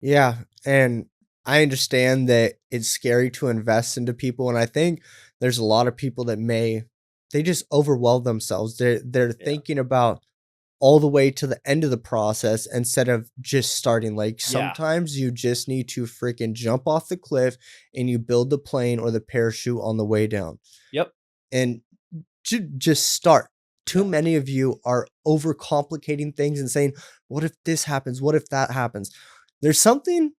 Yeah, and I understand that it's scary to invest into people, and I think there's a lot of people that they just overwhelm themselves. They're Yeah. thinking about all the way to the end of the process instead of just starting. Like Yeah. sometimes you just need to freaking jump off the cliff and you build the plane or the parachute on the way down. Yep. And just start. Too Yeah. many of you are overcomplicating things and saying, "What if this happens? What if that happens?" There's something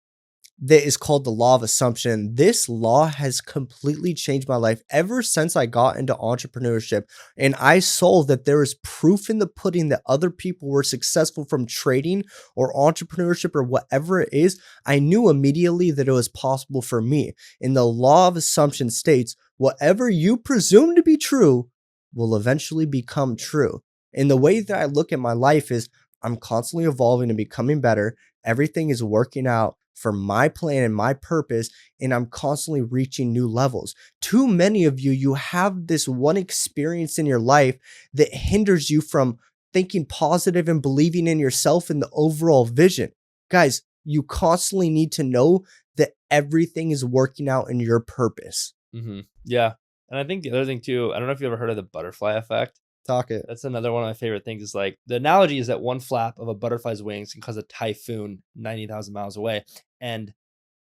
that is called the law of assumption. This law has completely changed my life ever since I got into entrepreneurship. And I saw that there is proof in the pudding that other people were successful from trading or entrepreneurship or whatever it is. I knew immediately that it was possible for me. And the law of assumption states whatever you presume to be true will eventually become true. And the way that I look at my life is I'm constantly evolving and becoming better. Everything is working out for my plan and my purpose, and I'm constantly reaching new levels. Too many of you, you have this one experience in your life that hinders you from thinking positive and believing in yourself and the overall vision. Guys, you constantly need to know that everything is working out in your purpose. Yeah. And I think the other thing too, I don't know if you ever heard of the butterfly effect. Talk it. That's another one of my favorite things is like the analogy is that one flap of a butterfly's wings can cause a typhoon 90,000 miles away. And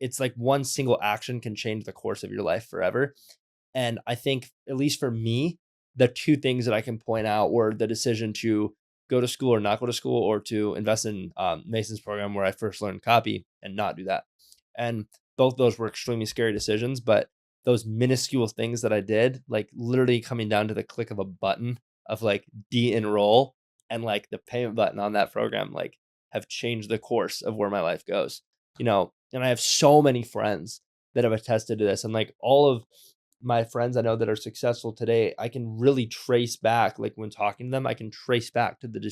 it's like one single action can change the course of your life forever. And I think, at least for me, the two things that I can point out were the decision to go to school or not go to school, or to invest in Mason's program where I first learned copy and not do that. And both those were extremely scary decisions, but those minuscule things that I did, like literally coming down to the click of a button of like de-enroll and like the payment button on that program, like have changed the course of where my life goes, and I have so many friends that have attested to this. And like all of my friends I know that are successful today, I can really trace back, like when talking to them, I can trace back to the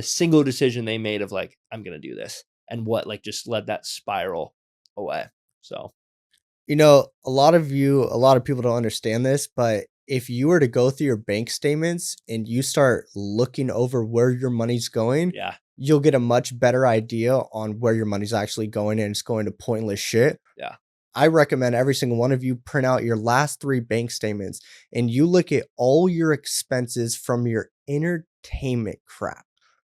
single decision they made of like, I'm going to do this, and what like just led that spiral away. So, A lot of people don't understand this, but if you were to go through your bank statements and you start looking over where your money's going, yeah, you'll get a much better idea on where your money's actually going and it's going to pointless shit. yeah, I recommend every single one of you print out your last 3 bank statements and you look at all your expenses from your entertainment crap.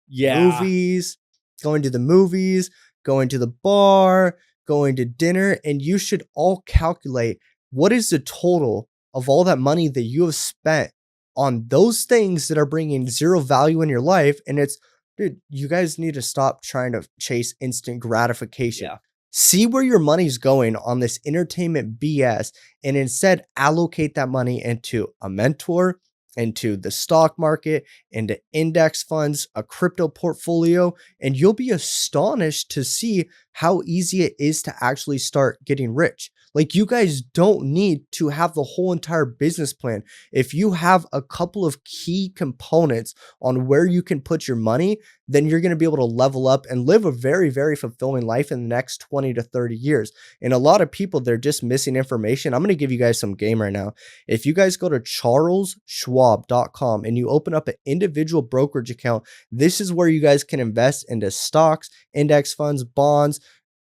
yeah, Movies, going to the movies, going to the bar, going to dinner, and you should all calculate what is the total of all that money that you have spent on those things that are bringing 0 value in your life. And it's, dude, you guys need to stop trying to chase instant gratification. yeah, See where your money's going on this entertainment BS and instead allocate that money into a mentor, into the stock market, into index funds, a crypto portfolio, and you'll be astonished to see how easy it is to actually start getting rich. Like, you guys don't need to have the whole entire business plan. If you have a couple of key components on where you can put your money, then you're going to be able to level up and live a very, very fulfilling life in the next 20 to 30 years. And a lot of people, they're just missing information. I'm going to give you guys some game right now. If you guys go to charlesschwab.com and you open up an individual brokerage account, this is where you guys can invest into stocks, index funds, bonds.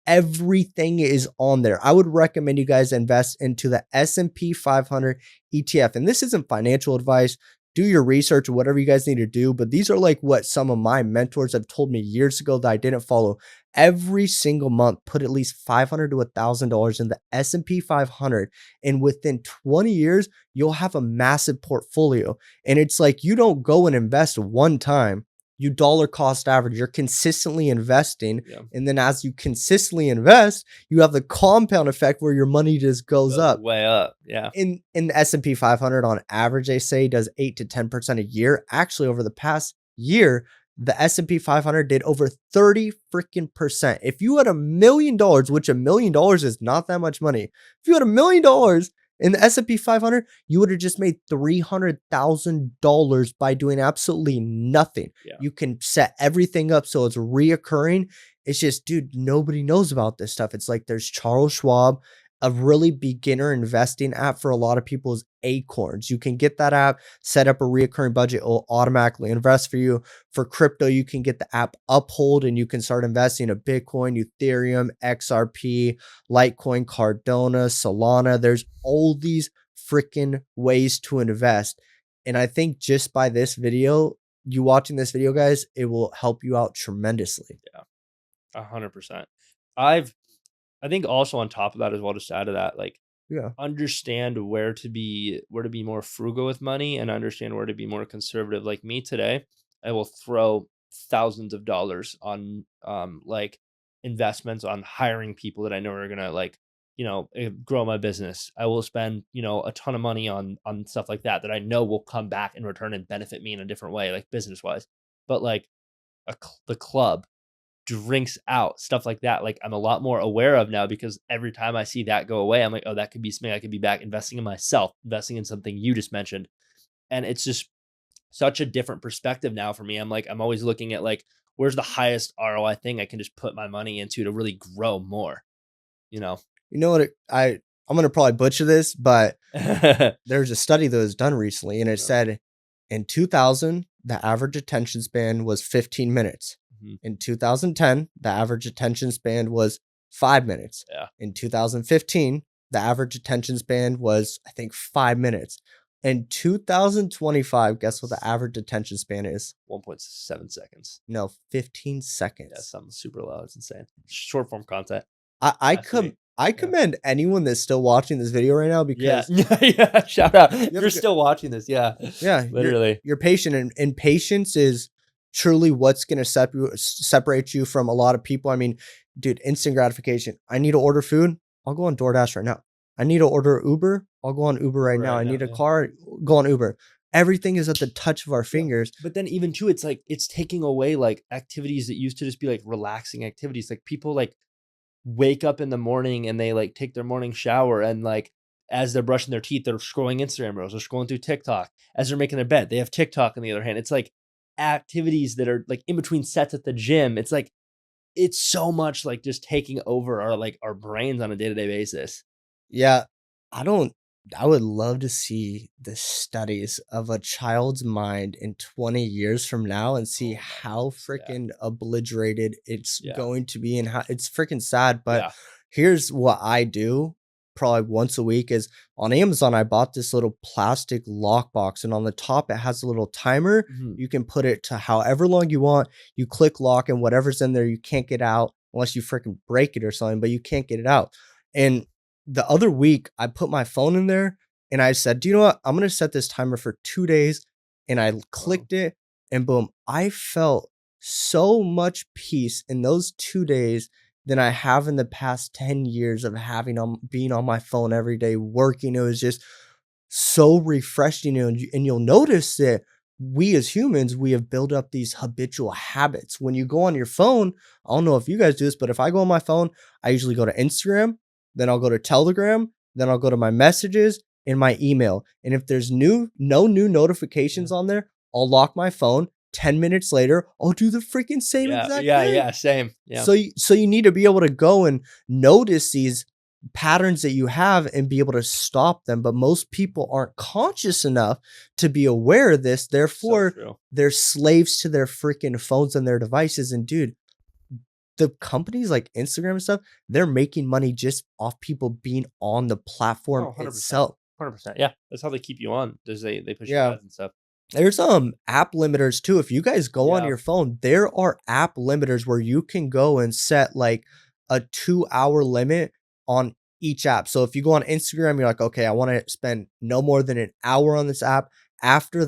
Everything is on there. I would recommend you guys invest into the S&P 500 ETF. And this isn't financial advice. Do your research or whatever you guys need to do. But these are like what some of my mentors have told me years ago that I didn't follow. Every single month, put at least $500 to $1,000 in the S&P 500. And within 20 years, you'll have a massive portfolio. And it's like you don't go and invest one time. You dollar cost average. You're consistently investing. yeah. And then as you consistently invest, you have the compound effect where your money just goes Goes up. way up. Yeah. In the S&P 500 on average, they say does 8 to 10% a year. Actually, over the past year, the S&P 500 did over 30 freaking percent. If you had $1 million, which $1 million is not that much money, if you had $1 million in the S&P 500, you would have just made $300,000 by doing absolutely nothing. Yeah. You can set everything up so it's reoccurring. It's just, dude, nobody knows about this stuff. It's like there's Charles Schwab a really beginner investing app for a lot of people is Acorns. You can get that app, set up a recurring budget, it will automatically invest for you. For crypto, you can get the app Uphold and you can start investing in Bitcoin, Ethereum, XRP, Litecoin, Cardano, Solana. There's all these freaking ways to invest. And I think just by this video, you watching this video, guys, it will help you out tremendously. Yeah, 100%. I think also on top of that as well, just to add to that, like, Yeah. understand where to be more frugal with money and understand where to be more conservative. Like me today, I will throw thousands of dollars on like investments on hiring people that I know are gonna like, grow my business. I will spend, a ton of money on stuff like that I know will come back in return and benefit me in a different way, like business wise. But like the club, drinks out, stuff like that. Like I'm a lot more aware of now because every time I see that go away, I'm like, oh, that could be something I could be back investing in myself, investing in something you just mentioned. And it's just such a different perspective now for me. I'm like, I'm always looking at like, where's the highest ROI thing I can just put my money into to really grow more, you know? You know what? I'm gonna probably butcher this, but there's a study that was done recently, and it said in 2000 the average attention span was 15 minutes. In 2010, the average attention span was 5 minutes. Yeah. In 2015, the average attention span was, I think, 5 minutes. In 2025, guess what the average attention span is? 1.7 seconds. No, 15 seconds. Yeah, something super low. It's insane. Short form content. I commend anyone that's still watching this video right now because yeah, shout out. You're still watching this. Yeah. Literally. You're patient, and patience is truly what's going to separate you from a lot of people. I mean, dude, instant gratification. I need to order food. I'll go on DoorDash right now. I need to order Uber. I'll go on Uber right now. I need a car. Go on Uber. Everything is at the touch of our fingers. But then even too, it's like, it's taking away like activities that used to just be like relaxing activities. Like people like wake up in the morning and they like take their morning shower and like, as they're brushing their teeth, they're scrolling Instagram reels, they're scrolling through TikTok. As they're making their bed, they have TikTok on the other hand. It's like activities that are like in between sets at the gym. It's like, it's so much like just taking over our brains on a day-to-day basis. Yeah. I would love to see the studies of a child's mind in 20 years from now and see how freaking obliterated it's going to be and how it's freaking sad. But here's what I do probably once a week is on Amazon. I bought this little plastic lockbox, and on the top, it has a little timer. You can put it to however long you want. You click lock, and whatever's in there, you can't get out unless you freaking break it or something, but you can't get it out. And the other week, I put my phone in there and I said, do you know what? I'm going to set this timer for 2 days. And I clicked it and boom, I felt so much peace in those 2 days than I have in the past 10 years of being on my phone every day working. It was just so refreshing. And you'll notice that we as humans, we have built up these habitual habits. When you go on your phone, I don't know if you guys do this, but if I go on my phone, I usually go to Instagram. Then I'll go to Telegram, then I'll go to my messages and my email. And if there's no new notifications on there, I'll lock my phone. 10 minutes later, I'll do the freaking same exact thing. Yeah, same. Yeah. So you need to be able to go and notice these patterns that you have and be able to stop them. But most people aren't conscious enough to be aware of this. Therefore, they're slaves to their freaking phones and their devices. And dude, the companies like Instagram and stuff, they're making money just off people being on the platform 100%, itself. 100%. Yeah. That's how they keep you on. They push your ads and stuff. There's app limiters too. If you guys go on your phone, there are app limiters where you can go and set like a 2-hour limit on each app. So if you go on Instagram, you're like, okay, I want to spend no more than an hour on this app. After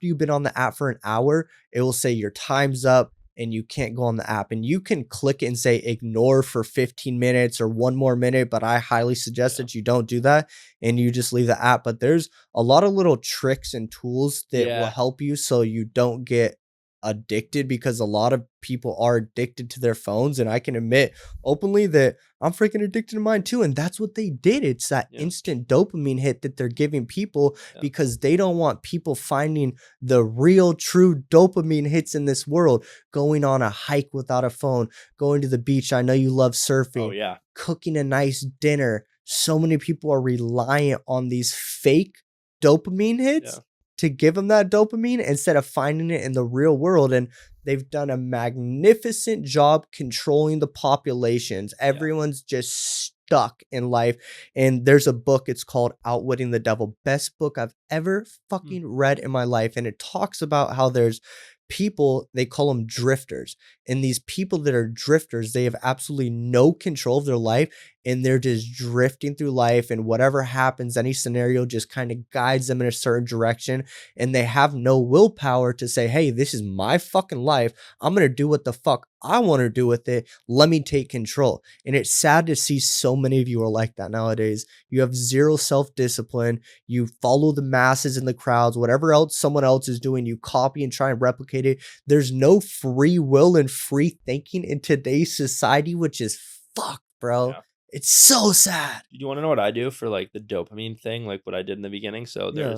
you've been on the app for an hour, it will say your time's up and you can't go on the app, and you can click it and say ignore for 15 minutes or 1 more minute. But I highly suggest that you don't do that and you just leave the app. But there's a lot of little tricks and tools that will help you so you don't get addicted, because a lot of people are addicted to their phones. And I can admit openly that I'm freaking addicted to mine too. And that's what they did. It's that instant dopamine hit that they're giving people because they don't want people finding the real true dopamine hits in this world. Going on a hike without a phone, going to the beach. I know you love surfing, cooking a nice dinner, so many people are reliant on these fake dopamine Yeah. hits to give them that dopamine instead of finding it in the real world. And they've done a magnificent job controlling the populations. Yeah. Everyone's just stuck in life. And there's a book, it's called Outwitting the Devil. Best book I've ever Hmm. fucking read in my life. And it talks about how there's people, they call them drifters. And these people that are drifters, they have absolutely no control of their life, and they're just drifting through life, and whatever happens, any scenario just kind of guides them in a certain direction, and they have no willpower to say, hey, this is my fucking life. I'm going to do what the fuck I want to do with it. Let me take control. And it's sad to see so many of you are like that nowadays. You have zero self-discipline. You follow the masses in the crowds, whatever else someone else is doing, you copy and try and replicate it. There's no free will and free thinking in today's society, which is fucked, bro. Yeah. It's so sad. Do you want to know what I do for like the dopamine thing, like what I did in the beginning? So Yeah.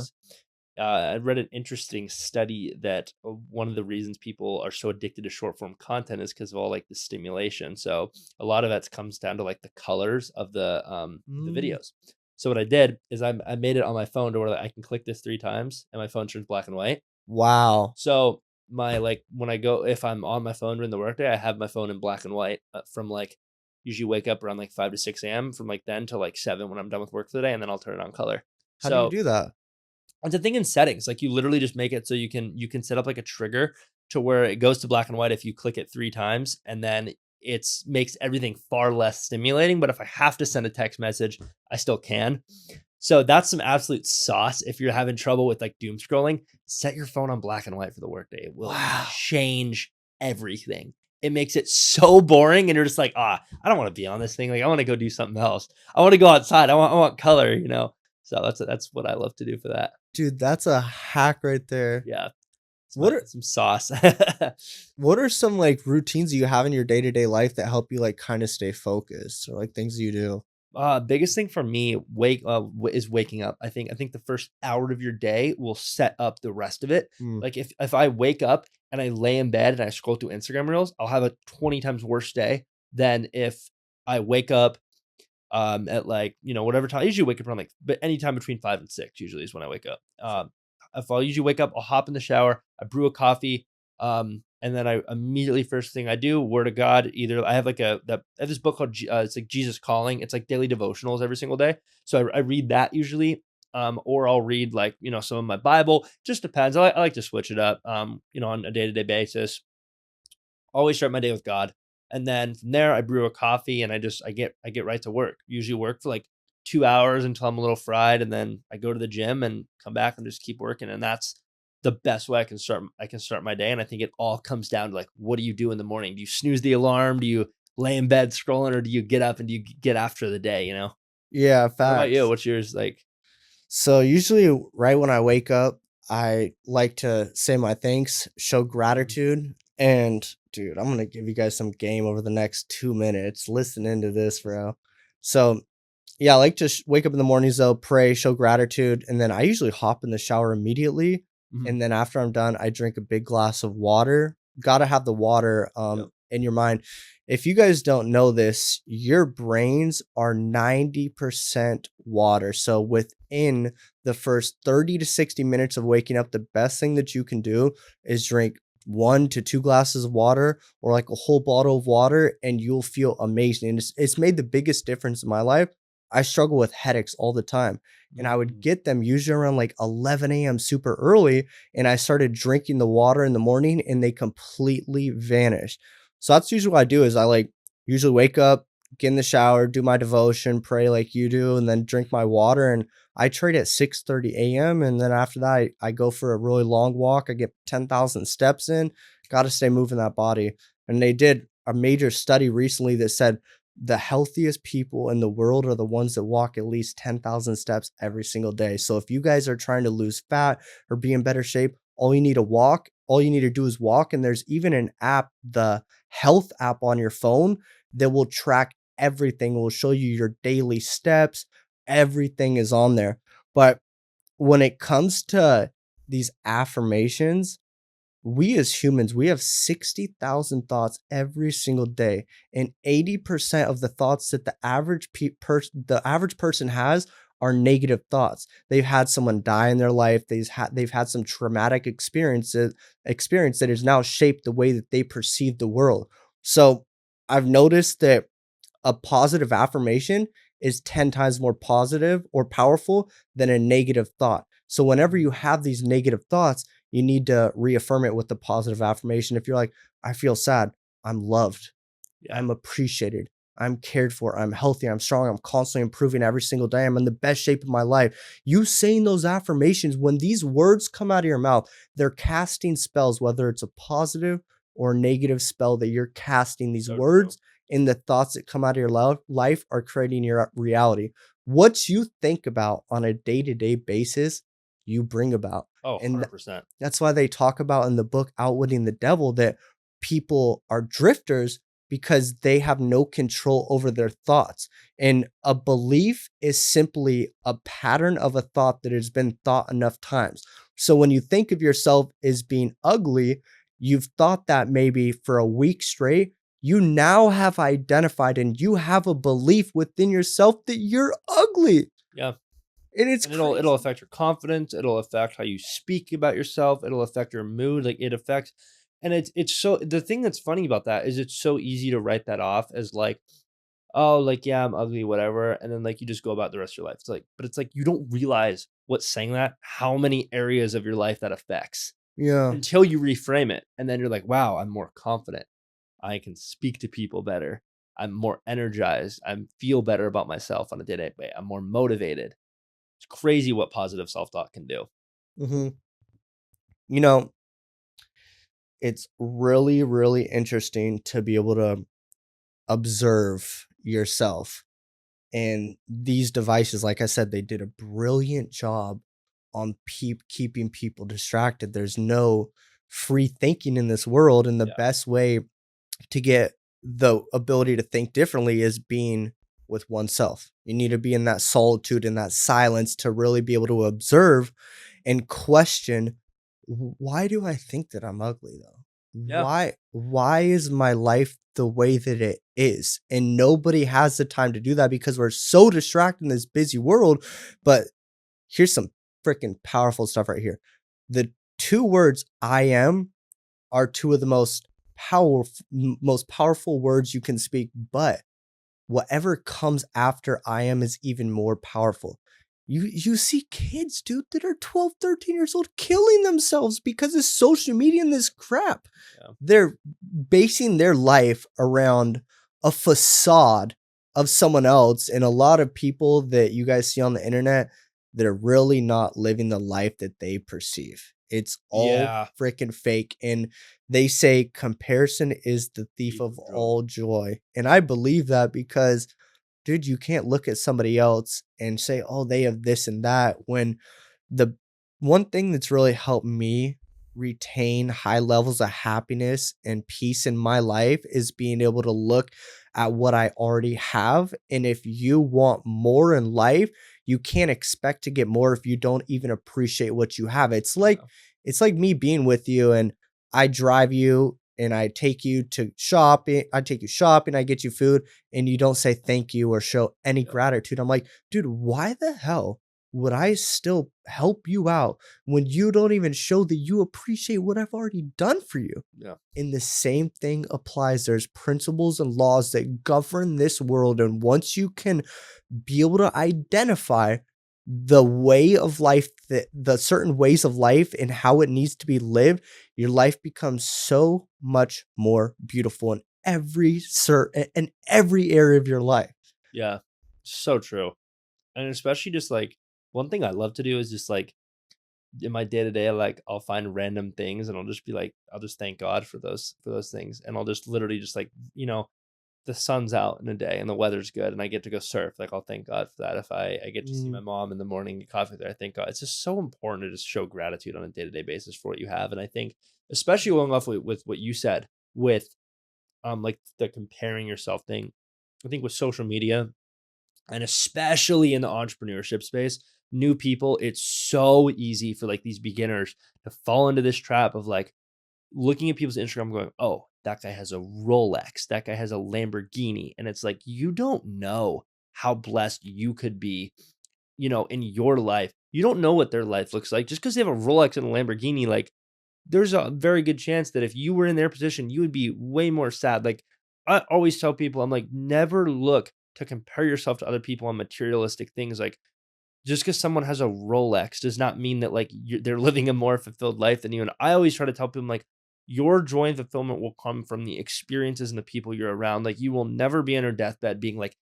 I read an interesting study that one of the reasons people are so addicted to short form content is because of all like the stimulation. So a lot of that comes down to like the colors of the Mm. videos. So what I did is I made it on my phone to where I can click this 3 times and my phone turns black and white. Wow. So my like when I go if I'm on my phone during the workday, I have my phone in black and white from like usually wake up around like 5 to 6 a.m. from like then to like 7 when I'm done with work for the day, and then I'll turn it on color. How do you So do that? it's a thing in settings. Like you literally just make it so you can set up like a trigger to where it goes to black and white if you click it 3 times, and then it's makes everything far less stimulating. But if I have to send a text message, I still can. So that's some absolute sauce. If you're having trouble with like doom scrolling, set your phone on black and white for the workday. It will Wow. change everything. It makes it so boring, and you're just like, I don't want to be on this thing. Like, I want to go do something else. I want to go outside. I want color. So that's what I love to do for that. Dude, that's a hack right there. Yeah, What are some sauce. what are some like routines you have in your day-to-day life that help you like kind of stay focused, or like things you do? Biggest thing for me is waking up. I think the first hour of your day will set up the rest of it. Mm. Like if I wake up and I lay in bed and I scroll through Instagram reels, I'll have a 20 times worse day than if I wake up at like whatever time. I usually wake up around like but anytime between 5 and 6 usually is when I wake up. If I usually wake up, I'll hop in the shower, I brew a coffee, and then I immediately first thing I do, word of God. Either I have like I have this book called it's like Jesus Calling. It's like daily devotionals every single day. So I read that usually, or I'll read like some of my Bible. Just depends. I like to switch it up, on a day to day basis. Always start my day with God. And then from there I brew a coffee and I get right to work. Usually work for like 2 hours until I'm a little fried, and then I go to the gym and come back and just keep working. And that's the best way I can start my day. And I think it all comes down to like, what do you do in the morning? Do you snooze the alarm? Do you lay in bed scrolling, or do you get up and do you get after the day? Yeah, What about you? facts. What's yours like? So usually right when I wake up, I like to say my thanks, show Mhm. gratitude, and dude, I'm gonna give you guys some game over the next 2 minutes. Listen into this, bro. So yeah, I like to wake up in the mornings though, pray, show gratitude, and then I usually hop in the shower immediately. Mhm. And then after I'm done, I drink a big glass of water. Gotta have the water Yep. in your mind. If you guys don't know this, your brains are 90% water. So within the first 30 to 60 minutes of waking up, the best thing that you can do is drink 1 to 2 glasses of water, or like a whole bottle of water, and you'll feel amazing. And it's made the biggest difference in my life. I struggle with headaches all the time, and I would Mm. get them usually around like 11 a.m. super early. And I started drinking the water in the morning, and they completely vanished. So that's usually what I do is I like usually wake up, get in the shower, do my devotion, pray like you do, and then drink my water. And I trade at 6:30 a.m. And then after that, I go for a really long walk. I get 10,000 steps in. Got to stay moving that body. And they did a major study recently that said the healthiest people in the world are the ones that walk at least 10,000 steps every single day. So if you guys are trying to lose fat or be in better shape, all you need to walk, all you need to do is walk. And there's even an app, the health app on your phone, that will track everything. It will show you your daily steps. Everything is on there. But when it comes to these affirmations, we as humans, we have 60,000 thoughts every single day, and 80% of the thoughts that the average person has are negative thoughts. They've had someone die in their life. They've had some traumatic experience that has now shaped the way that they perceive the world. So I've noticed that a positive affirmation is 10 times more positive or powerful than a negative thought. So whenever you have these negative thoughts, you need to reaffirm it with the positive affirmation. If you're like, I feel sad, I'm loved, Yeah. I'm appreciated, I'm cared for, I'm healthy, I'm strong, I'm constantly improving every single day, I'm in the best shape of my life. You saying those affirmations, when these words come out of your mouth, they're casting spells, whether it's a positive or negative spell that you're casting. These So true. words and the thoughts that come out of your life are creating your reality. What you think about on a day to day basis, you bring about. Oh, And 100%. that's why they talk about in the book Outwitting the Devil that people are drifters because they have no control over their thoughts. And a belief is simply a pattern of a thought that has been thought enough times. So when you think of yourself as being ugly, you've thought that maybe for a week straight. You now have identified and you have a belief within yourself that you're ugly. Yeah. And it's And it'll crazy. affect your confidence, it'll affect how you speak about yourself, it'll affect your mood, like, it affects and it's so the thing that's funny about that is it's so easy to write that off as, like, "Oh, like, yeah, I'm ugly, whatever," and then, like, you just go about the rest of your life. It's like but it's like you don't realize what saying that how many areas of your life that affects Yeah. until you reframe it, and then you're like, "Wow, I'm more confident. I can speak to people better. I'm more energized. I feel better about myself on a day-to-day way. I'm more motivated." It's crazy what positive self-talk can do. Hmm. You know, it's really, really interesting to be able to observe yourself. And these devices, like I said, they did a brilliant job on keeping people distracted. There's no free thinking in this world. And the Yeah, best way to get the ability to think differently is being with oneself. You need to be in that solitude and that silence to really be able to observe and question, why do I think that I'm ugly though? yeah, Why is my life the way that it is? And nobody has the time to do that because we're so distracted in this busy world. But here's some freaking powerful stuff right here. The two words I am are two of the most powerful words you can speak, but whatever comes after I am is even more powerful. You see kids, dude, that are 12, 13 years old killing themselves because of social media and this crap. yeah, They're basing their life around a facade of someone else, and a lot of people that you guys see on the internet that are really not living the life that they perceive. It's all yeah. freaking fake, and they say comparison is the thief Thief of of joy. all joy. And I believe that because, dude, you can't look at somebody else and say, oh, they have this and that. When the one thing that's really helped me retain high levels of happiness and peace in my life is being able to look at what I already have. And if you want more in life, you can't expect to get more if you don't even appreciate what you have. Yeah, It's like me being with you and I drive you and I take you to shopping, I take you shopping, I get you food, and you don't say thank you or show any yeah, gratitude. I'm like, dude, why the hell would I still help you out when you don't even show that you appreciate what I've already done for you? yeah, And the same thing applies. There's principles and laws that govern this world. And once you can be able to identify the way of life, that the certain ways of life and how it needs to be lived, your life becomes so much more beautiful in every area of your life. yeah. So true. And especially just, like, one thing I love to do is just, like, in my day to day, like, I'll find random things and I'll just be like, I'll just thank God for those things. And I'll just literally just like, the sun's out in a day and the weather's good and I get to go surf. Like I'll thank God for that. If I get to see my Mm, mom in the morning, get coffee there, I thank God. It's just so important to just show gratitude on a day to day basis for what you have. And I think, especially going off with what you said with like the comparing yourself thing, I think with social media and especially in the entrepreneurship space, new people, it's so easy for like these beginners to fall into this trap of like, looking at people's Instagram going, "Oh, that guy has a Rolex, that guy has a Lamborghini." And it's like, you don't know how blessed you could be, in your life. You don't know what their life looks like. Just because they have a Rolex and a Lamborghini, like, there's a very good chance that if you were in their position, you would be way more sad. Like, I always tell people, I'm like, never look to compare yourself to other people on materialistic things. Like, just because someone has a Rolex does not mean that, like, they're living a more fulfilled life than you. And I always try to tell people, like, your joy and fulfillment will come from the experiences and the people you're around. Like, you will never be on your deathbed being like,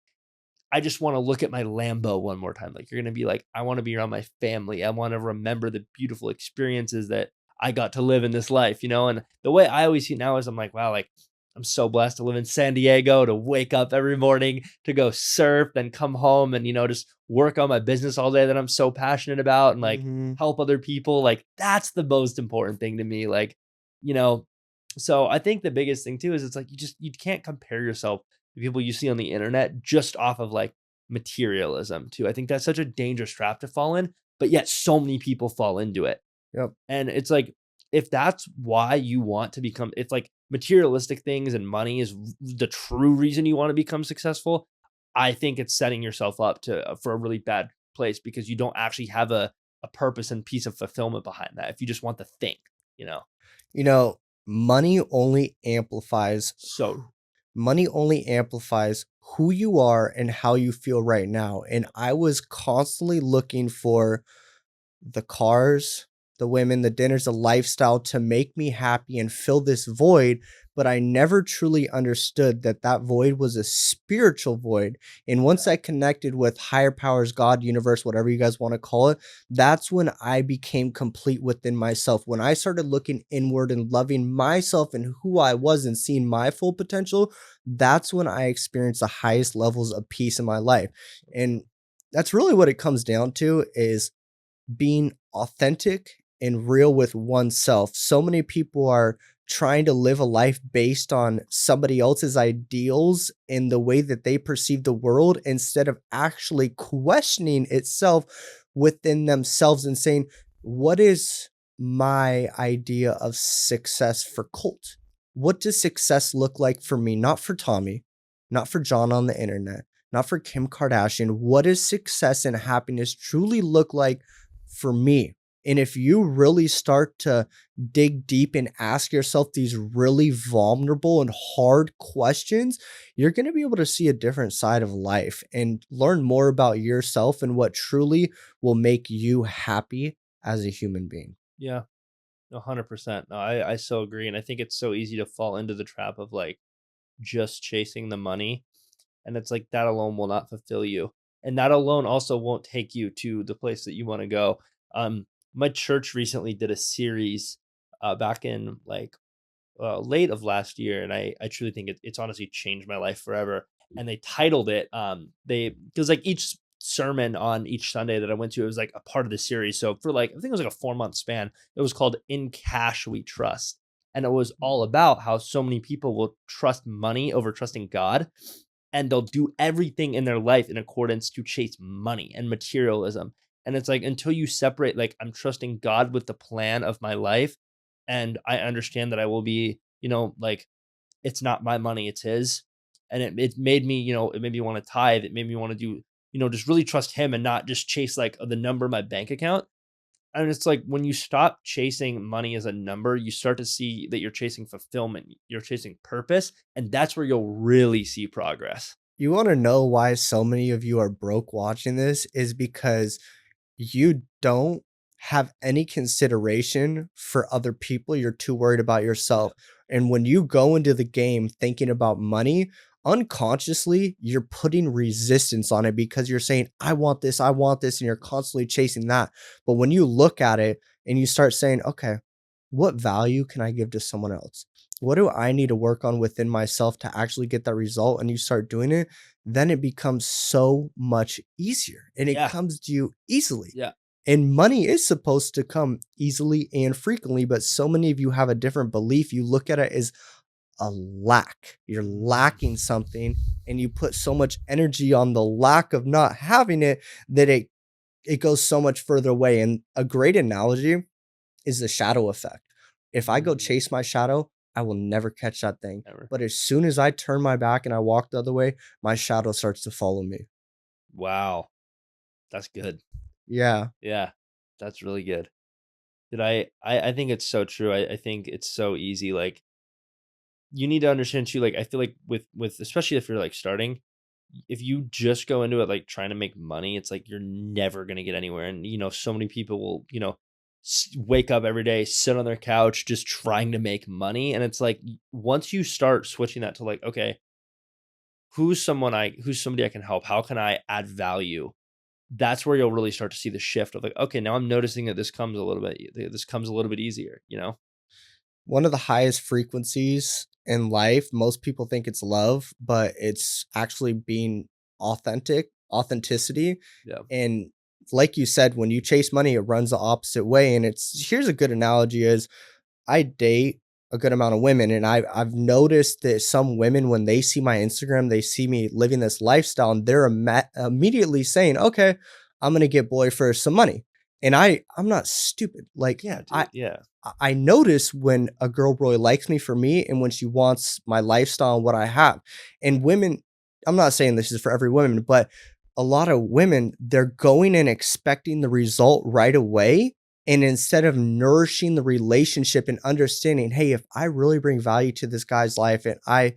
I just want to look at my Lambo one more time. Like, you're going to be like, I want to be around my family. I want to remember the beautiful experiences that I got to live in this life, And the way I always see it now is I'm like, wow, like, I'm so blessed to live in San Diego, to wake up every morning, to go surf, then come home and, just work on my business all day that I'm so passionate about and, like, Mm-hmm. help other people. Like, that's the most important thing to me. Like, you know, so I think the biggest thing too is it's like you can't compare yourself to people you see on the internet just off of like materialism too. I think that's such a dangerous trap to fall in, but yet so many people fall into it. Yep. And it's like, if that's why you want to become, if like materialistic things and money is the true reason you want to become successful, I think it's setting yourself up for a really bad place because you don't actually have a purpose and piece of fulfillment behind that. If you just want the thing, you know. You know, money only amplifies So money only amplifies who you are and how you feel right now. And I was constantly looking for the cars, the women, the dinners, the lifestyle to make me happy and fill this void. But I never truly understood that that void was a spiritual void. And once I connected with higher powers, God, universe, whatever you guys want to call it, that's when I became complete within myself. When I started looking inward and loving myself and who I was and seeing my full potential, that's when I experienced the highest levels of peace in my life. And that's really what it comes down to is being authentic and real with oneself. So many people are trying to live a life based on somebody else's ideals and the way that they perceive the world instead of actually questioning itself within themselves and saying, what is my idea of success for Colt? What does success look like for me? Not for Tommy, not for John on the internet, not for Kim Kardashian. What does success and happiness truly look like for me? And if you really start to dig deep and ask yourself these really vulnerable and hard questions, you're going to be able to see a different side of life and learn more about yourself and what truly will make you happy as a human being. yeah, 100%. No, I so agree. And I think it's so easy to fall into the trap of like just chasing the money. And it's like that alone will not fulfill you. And that alone also won't take you to the place that you want to go. My church recently did a series back in like late of last year, and I truly think it's honestly changed my life forever. And they titled it they because like each sermon on each Sunday that I went to, it was like a part of the series. So for like I think it was like a 4 month span, it was called "In Cash We Trust," and it was all about how so many people will trust money over trusting God, and they'll do everything in their life in accordance to chase money and materialism. And it's like until you separate, like, I'm trusting God with the plan of my life, and I understand that I will be, like, it's not my money, it's his. And it made me, it made me want to tithe. It made me want to do, just really trust him and not just chase like the number in my bank account. And it's like when you stop chasing money as a number, you start to see that you're chasing fulfillment, you're chasing purpose, and that's where you'll really see progress. You want to know why so many of you are broke watching this is because you don't have any consideration for other people. You're too worried about yourself. And when you go into the game thinking about money, unconsciously, you're putting resistance on it because you're saying, I want this, and you're constantly chasing that. But when you look at it and you start saying, okay, what value can I give to someone else? What do I need to work on within myself to actually get that result? And you start doing it, then it becomes so much easier and it Yeah. comes to you easily. Yeah. And money is supposed to come easily and frequently, but so many of you have a different belief. You look at it as a lack. You're lacking something, and you put so much energy on the lack of not having it that it goes so much further away. And a great analogy is the shadow effect. If I go chase my shadow, I will never catch that thing. Never. But as soon as I turn my back and I walk the other way, my shadow starts to follow me. Wow. That's good. Yeah. Yeah. That's really good. Did I think it's so true. I think it's so easy. Like, you need to understand too, like, I feel like with especially if you're like starting, if you just go into it like trying to make money, it's like you're never gonna get anywhere. And so many people will, wake up every day, sit on their couch, just trying to make money. And it's like once you start switching that to like, okay, who's somebody I can help? How can I add value? That's where you'll really start to see the shift of like, okay, now I'm noticing that this comes a little bit easier, One of the highest frequencies in life, most people think it's love, but it's actually being authenticity. Yeah. And like you said, when you chase money, it runs the opposite way. And here's a good analogy is I date a good amount of women, and I've noticed that some women, when they see my Instagram, they see me living this lifestyle, and they're immediately saying, "Okay, I'm gonna get boy for some money." And I'm not stupid. Like Yeah, dude. I Yeah. I notice when a girl really likes me for me and when she wants my lifestyle and what I have. And women, I'm not saying this is for every woman, but a lot of women, they're going and expecting the result right away. And instead of nourishing the relationship and understanding, hey, if I really bring value to this guy's life and I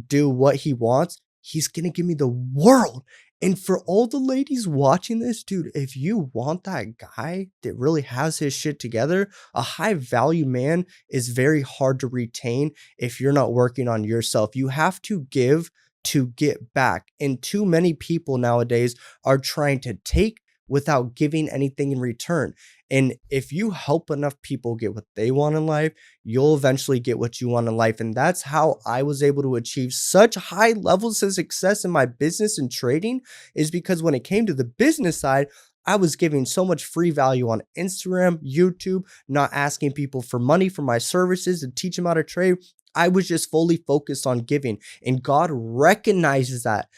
do what he wants, he's gonna give me the world. And for all the ladies watching this, dude, if you want that guy that really has his shit together, a high value man is very hard to retain if you're not working on yourself. You have to give to get back. And too many people nowadays are trying to take without giving anything in return. And if you help enough people get what they want in life, you'll eventually get what you want in life. And that's how I was able to achieve such high levels of success in my business and trading, is because when it came to the business side, I was giving so much free value on Instagram, YouTube, not asking people for money for my services to teach them how to trade. I was just fully focused on giving, and God recognizes that.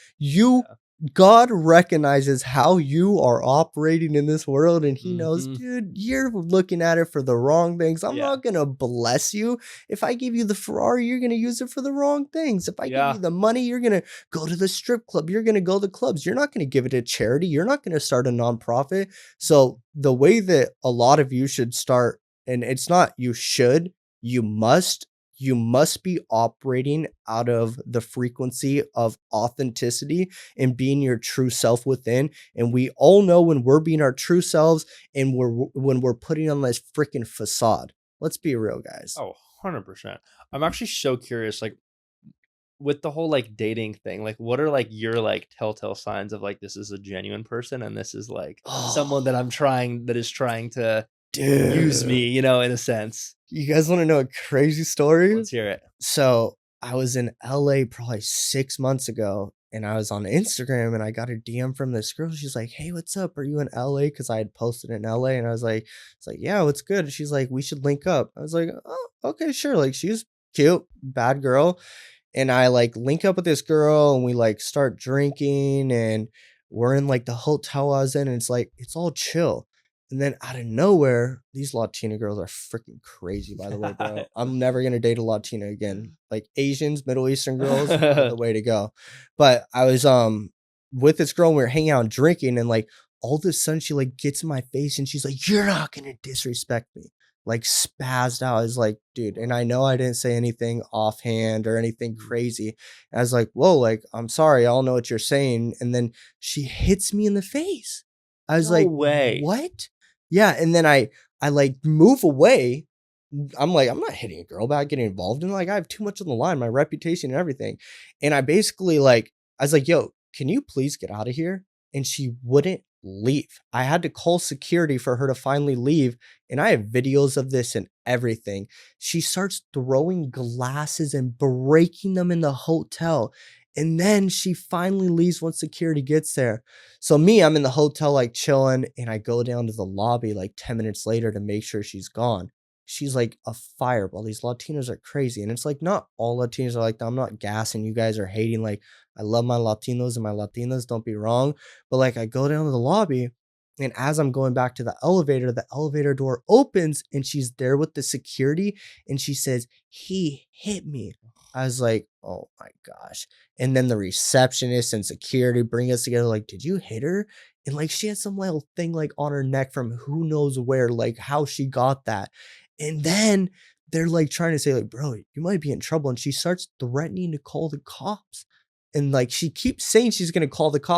God recognizes how you are operating in this world, and he knows, Mhm. dude, you're looking at it for the wrong things. I'm Yeah. not going to bless you. If I give you the Ferrari, you're going to use it for the wrong things. If I give Yeah. you the money, you're going to go to the strip club. You're going to go to clubs. You're not going to give it to charity. You're not going to start a nonprofit. So the way that a lot of you should start, and it's not you should, you must, you must be operating out of the frequency of authenticity and being your true self within. And we all know when we're being our true selves and when we're putting on this freaking facade. Let's be real, guys. Oh, 100%. I'm actually so curious, like, with the whole, like, dating thing, like, what are, like, your, like, telltale signs of, like, this is a genuine person and this is, like, someone that Oh, that is trying to use dude. me, in a sense? You guys want to know a crazy story? Let's hear it. So I was in LA probably 6 months ago, and I was on Instagram and I got a DM from this girl. She's like, "Hey, what's up? Are you in LA?" Because I had posted in LA, and I was like, "It's like, yeah, what's good?" She's like, "We should link up." I was like, "Oh, okay, sure." Like, she's cute, bad girl. And I like link up with this girl and we like start drinking, and we're in like the hotel I was in, and it's like it's all chill. And then out of nowhere, these Latina girls are freaking crazy, by the way, bro. I'm never gonna date a Latina again. Like Asians, Middle Eastern girls are the way to go. But I was with this girl and we were hanging out and drinking, and like all of a sudden she like gets in my face and she's like, "You're not gonna disrespect me." Like spazzed out. I was like, dude, and I know I didn't say anything offhand or anything Mhm. crazy. I was like, whoa, like, I'm sorry, I don't know what you're saying. And then she hits me in the face. I was No like, way. what? Yeah. And then I like move away. I'm like, I'm not hitting a girl back, getting involved in, like, I have too much on the line, my reputation and everything. And I basically like, I was like, yo, can you please get out of here? And she wouldn't leave. I had to call security for her to finally leave, and I have videos of this and everything. She starts throwing glasses and breaking them in the hotel. And then she finally leaves once security gets there. So me, I'm in the hotel like chilling, and I go down to the lobby like 10 minutes later to make sure she's gone. She's like a fireball. These Latinos are crazy. And it's like not all Latinos are like that. I'm not gassing you guys are hating. Like, I love my Latinos and my Latinas, don't be wrong. But like I go down to the lobby, And as I'm going back to the elevator door opens and she's there with the security and she says, "He hit me." I was like, "Oh my gosh." And then the receptionist and security bring us together like, "Did you hit her?" And like she had some little thing like on her neck from who knows where, like how she got that. And then they're like trying to say like, "Bro, you might be in trouble." And she starts threatening to call the cops. And like she keeps saying she's going to call the cops.